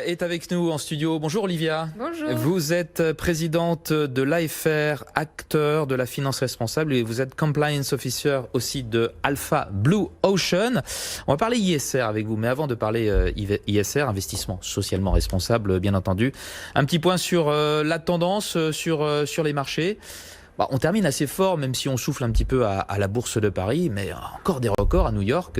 Est avec nous en studio. Bonjour Olivia. Bonjour. Vous êtes présidente de l'AFR, acteur de la finance responsable, et vous êtes compliance officer aussi de Alpha Blue Ocean. On va parler ISR avec vous, mais avant de parler ISR, investissement socialement responsable, bien entendu, un petit point sur la tendance sur les marchés. On termine assez fort, même si on souffle un petit peu à la Bourse de Paris, mais encore des records à New York.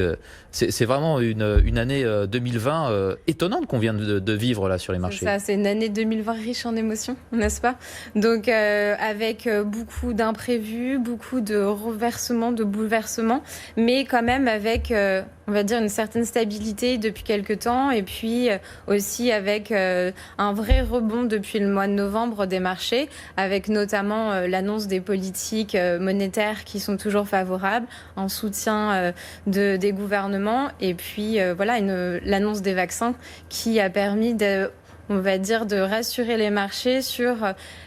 C'est vraiment une année 2020 étonnante qu'on vient de vivre là sur les marchés. C'est une année 2020 riche en émotions, n'est-ce pas? Donc avec beaucoup d'imprévus, beaucoup de reversements, de bouleversements, mais quand même avec, on va dire, une certaine stabilité depuis quelques temps, et puis aussi avec un vrai rebond depuis le mois de novembre des marchés, avec notamment l'annonce des politiques monétaires qui sont toujours favorables, en soutien des gouvernements, et puis voilà, l'annonce des vaccins qui a permis de rassurer les marchés sur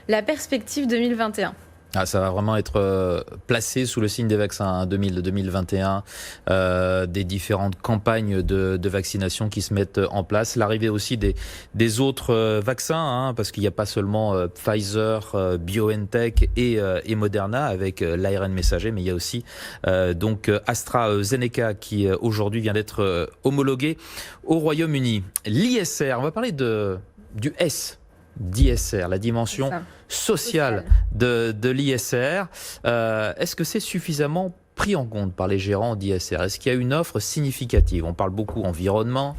la perspective 2021. Ça va vraiment être placé sous le signe des vaccins 2021, des différentes campagnes de vaccination qui se mettent en place, l'arrivée aussi des autres vaccins, parce qu'il n'y a pas seulement Pfizer, BioNTech et Moderna avec l'ARN messager, mais il y a aussi donc AstraZeneca qui aujourd'hui vient d'être homologué au Royaume-Uni. L'ISR, on va parler du S d'ISR, la dimension sociale de l'ISR. Est-ce que c'est suffisamment pris en compte par les gérants d'ISR? Est-ce qu'il y a une offre significative? On parle beaucoup environnement,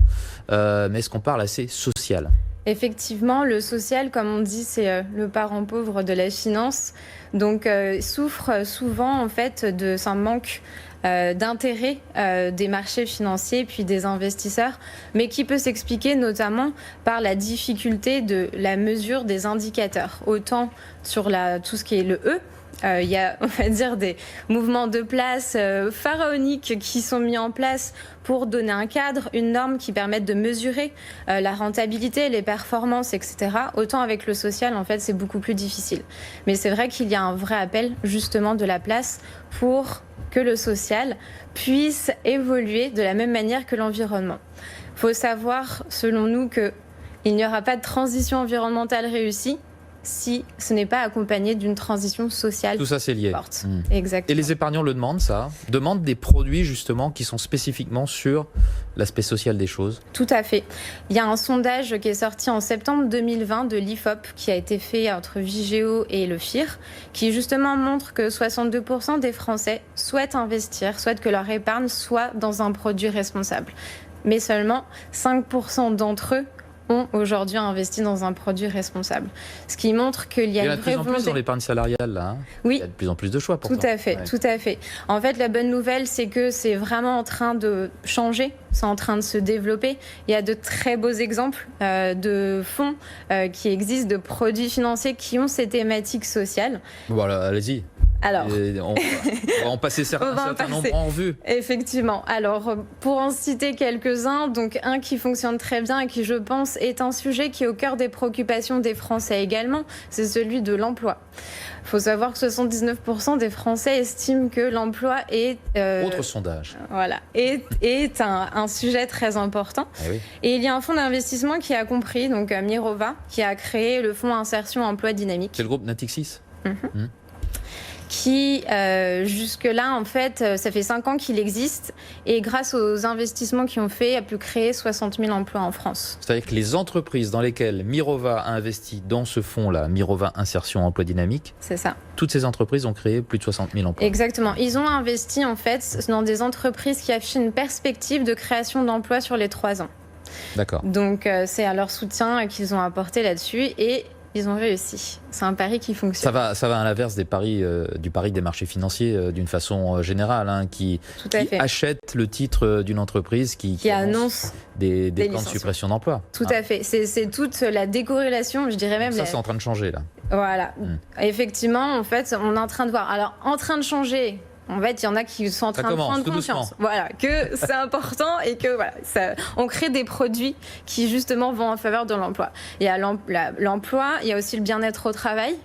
mais est-ce qu'on parle assez social? Effectivement, le social, comme on dit, c'est le parent pauvre de la finance. Donc, souffre souvent en fait d'un manque d'intérêt des marchés financiers puis des investisseurs, mais qui peut s'expliquer notamment par la difficulté de la mesure des indicateurs. Autant sur tout ce qui est le E, il y a, on va dire, des mouvements de place pharaoniques qui sont mis en place pour donner un cadre, une norme qui permette de mesurer la rentabilité, les performances, etc. Autant avec le social, en fait, c'est beaucoup plus difficile. Mais c'est vrai qu'il y a un vrai appel, justement, de la place pour que le social puisse évoluer de la même manière que l'environnement. Il faut savoir, selon nous, qu'il n'y aura pas de transition environnementale réussie si ce n'est pas accompagné d'une transition sociale. Tout ça, c'est lié. Forte. Exactement. Et les épargnants le demandent, demandent des produits justement qui sont spécifiquement sur l'aspect social des choses. Tout à fait. Il y a un sondage qui est sorti en septembre 2020 de l'IFOP qui a été fait entre Vigéo et le FIR, qui justement montre que 62% des Français souhaitent investir, souhaitent que leur épargne soit dans un produit responsable. Mais seulement 5% d'entre eux ont aujourd'hui investi dans un produit responsable. Ce qui montre qu'il y a une vraie volonté. Il y en a de plus en plus dans l'épargne salariale, là. Oui. Il y a de plus en plus de choix pourtant. Tout à fait, tout à fait. En fait, la bonne nouvelle, c'est que c'est vraiment en train de changer, c'est en train de se développer. Il y a de très beaux exemples de fonds qui existent, de produits financiers qui ont ces thématiques sociales. Voilà, allez-y. Alors, on va en passer certains nombres en vue. Effectivement. Alors, pour en citer quelques-uns, donc un qui fonctionne très bien et qui, je pense, est un sujet qui est au cœur des préoccupations des Français également, c'est celui de l'emploi. Il faut savoir que 79% des Français estiment que l'emploi est... Autre sondage. Voilà, est un sujet très important. Eh oui. Et il y a un fonds d'investissement qui a compris, donc Mirova, qui a créé le fonds Insertion Emploi Dynamique. C'est le groupe Natixis. Qui, jusque-là, en fait, ça fait 5 ans qu'il existe, et grâce aux investissements qu'ils ont fait, a pu créer 60 000 emplois en France. C'est-à-dire que les entreprises dans lesquelles Mirova a investi dans ce fonds-là, Mirova Insertion Emploi Dynamique, c'est ça. Toutes ces entreprises ont créé plus de 60 000 emplois. Exactement. Ils ont investi, en fait, dans des entreprises qui affichent une perspective de création d'emplois sur les 3 ans. D'accord. Donc, c'est à leur soutien qu'ils ont apporté là-dessus, et ils ont réussi. C'est un pari qui fonctionne. Ça va à l'inverse du pari des marchés financiers d'une façon générale, qui achètent le titre d'une entreprise qui annonce des plans de suppression d'emplois. Tout à fait. C'est toute la décorrélation, je dirais même. Ça, c'est en train de changer là. Voilà. Effectivement, en fait, on est en train de voir. Alors, en train de changer. En fait, il y en a qui sont en train de prendre conscience, que c'est important et que on crée des produits qui justement vont en faveur de l'emploi. Il y a l'emploi, il y a aussi le bien-être au travail.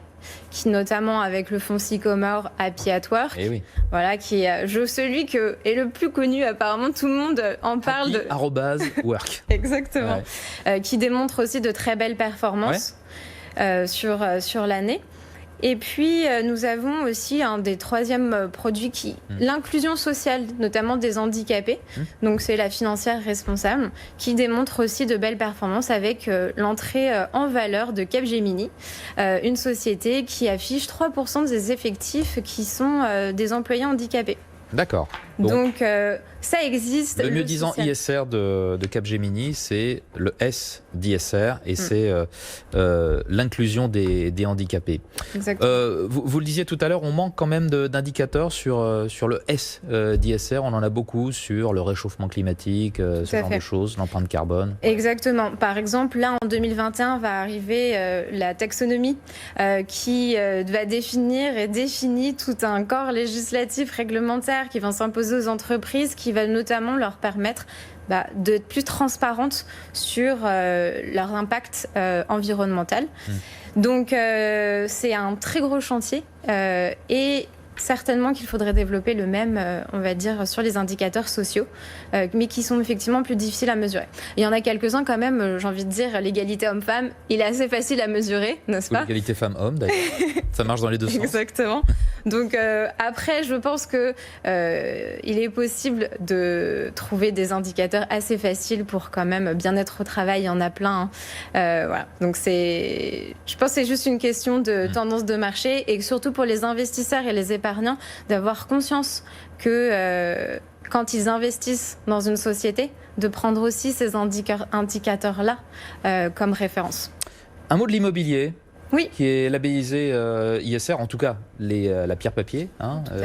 qui notamment avec le fonds Sycomore Happy at Work, Eh oui. voilà, qui est celui que est le plus connu apparemment, tout le monde en parle. Work. Exactement. Ouais. Qui démontre aussi de très belles performances sur l'année. Et puis, nous avons aussi un des troisièmes produits l'inclusion sociale, notamment des handicapés. Donc, c'est la financière responsable, qui démontre aussi de belles performances avec l'entrée en valeur de Capgemini, une société qui affiche 3% des effectifs qui sont des employés handicapés. D'accord. Donc ça existe. Le mieux disant ISR de Capgemini, c'est le S d'ISR et c'est l'inclusion des handicapés. Exactement. Vous le disiez tout à l'heure, on manque quand même d'indicateurs sur le S d'ISR. On en a beaucoup sur le réchauffement climatique, ce genre de choses, l'empreinte carbone. Exactement. Par exemple, là en 2021 va arriver la taxonomie qui va définir et définit tout un corps législatif réglementaire qui va s'imposer aux entreprises, qui va notamment leur permettre d'être plus transparentes sur leur impact environnemental. Donc c'est un très gros chantier et certainement qu'il faudrait développer le même, on va dire, sur les indicateurs sociaux, mais qui sont effectivement plus difficiles à mesurer. Il y en a quelques-uns quand même, j'ai envie de dire, l'égalité homme-femme, il est assez facile à mesurer, n'est-ce pas ? L'égalité femme-homme, d'ailleurs. Ça marche dans les deux sens. Exactement. Donc après, je pense que il est possible de trouver des indicateurs assez faciles pour quand même bien-être au travail. Il y en a plein. Voilà. Donc je pense que c'est juste une question de tendance de marché et surtout pour les investisseurs et les épargnants d'avoir conscience que quand ils investissent dans une société, de prendre aussi ces indicateurs-là comme référence. Un mot de l'immobilier. Oui. Qui est labellisé ISR, en tout cas la pierre papier,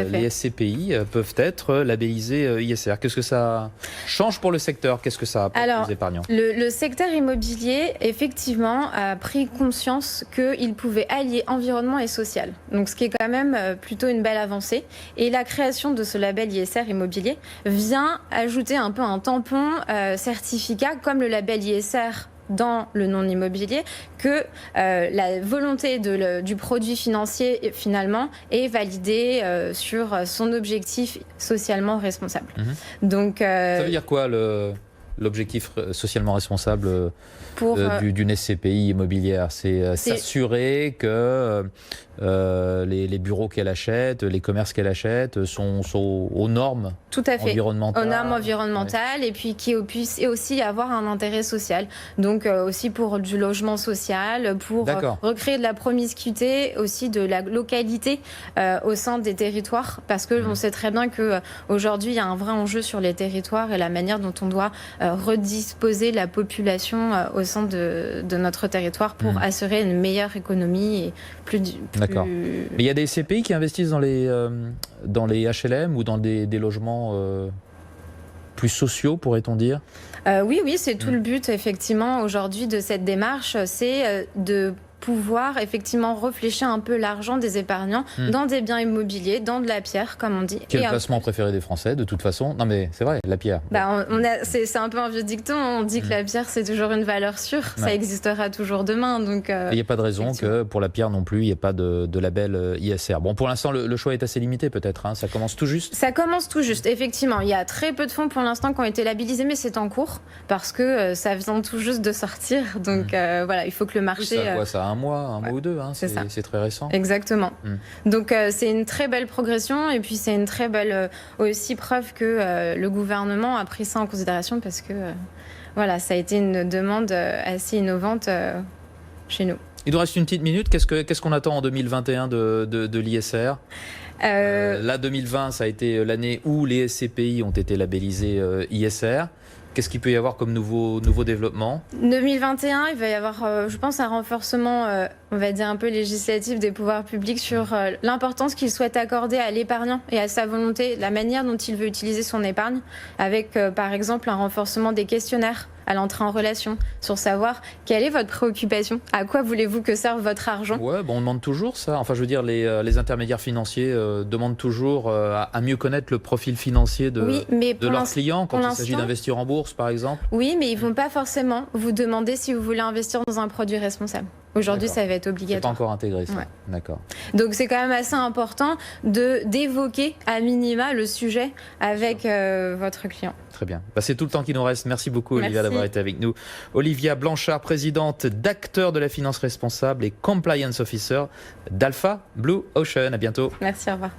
les SCPI peuvent être labellisés ISR. Qu'est-ce que ça change pour le secteur? Qu'est-ce que ça apporte aux épargnants? Le secteur immobilier, effectivement, a pris conscience qu'il pouvait allier environnement et social. Donc, ce qui est quand même plutôt une belle avancée. Et la création de ce label ISR immobilier vient ajouter un peu un tampon certificat comme le label ISR dans le non-immobilier, que la volonté du produit financier, finalement, est validée sur son objectif socialement responsable. Donc, ça veut dire quoi, l'objectif socialement responsable d'une SCPI immobilière? C'est s'assurer que les bureaux qu'elle achète, les commerces qu'elle achète sont aux normes environnementales. Aux normes environnementales, et puis qui puisse aussi avoir un intérêt social. Donc aussi pour du logement social, pour recréer de la promiscuité, aussi de la localité au sein des territoires, parce que on sait très bien qu'aujourd'hui il y a un vrai enjeu sur les territoires et la manière dont on doit redisposer la population au sein de notre territoire pour assurer une meilleure économie et plus. D'accord. Mais il y a des SCPI qui investissent dans les HLM ou dans des logements plus sociaux, pourrait-on dire? Oui, c'est tout le but, effectivement, aujourd'hui de cette démarche, c'est de pouvoir effectivement réfléchir un peu l'argent des épargnants dans des biens immobiliers, dans de la pierre, comme on dit. Quel placement préféré des Français, de toute façon? Non mais c'est vrai, la pierre. C'est un peu un vieux dicton, on dit que la pierre c'est toujours une valeur sûre, ça existera toujours demain. Donc il n'y a pas de raison que pour la pierre non plus, il n'y ait pas de label ISR. Bon, pour l'instant, le choix est assez limité peut-être, ça commence tout juste? Ça commence tout juste, effectivement. Il y a très peu de fonds pour l'instant qui ont été labellisés, mais c'est en cours, parce que ça vient tout juste de sortir. Donc voilà, il faut que le marché... Oui, ça un mois ou deux, c'est très récent. Exactement. Donc c'est une très belle progression et puis c'est une très belle aussi preuve que le gouvernement a pris ça en considération parce que voilà, ça a été une demande assez innovante chez nous. Il nous reste une petite minute. Qu'est-ce qu'on attend en 2021 de l'ISR? Là, 2020, ça a été l'année où les SCPI ont été labellisés ISR. Qu'est-ce qu'il peut y avoir comme nouveau développement? 2021, il va y avoir, je pense, un renforcement, on va dire un peu législatif des pouvoirs publics sur l'importance qu'il souhaite accorder à l'épargnant et à sa volonté, la manière dont il veut utiliser son épargne, avec par exemple un renforcement des questionnaires à l'entrée en relation, sur savoir quelle est votre préoccupation, à quoi voulez-vous que serve votre argent. Ouais, on demande toujours ça. Enfin, je veux dire, les intermédiaires financiers demandent toujours à mieux connaître le profil financier de leurs clients quand il s'agit d'investir en bourse, par exemple. Oui, mais ils ne vont pas forcément vous demander si vous voulez investir dans un produit responsable. Aujourd'hui, D'accord. ça va être C'est pas obligatoire. encore intégré, ça. Ouais. D'accord. Donc c'est quand même assez important d'évoquer à minima le sujet avec votre client. Très bien. Bah, c'est tout le temps qui nous reste. Merci beaucoup, Olivia, Merci. d'avoir été avec nous. Olivia Blanchard, présidente d'Acteurs de la Finance Responsable et Compliance Officer d'Alpha Blue Ocean. À bientôt. Merci, au revoir.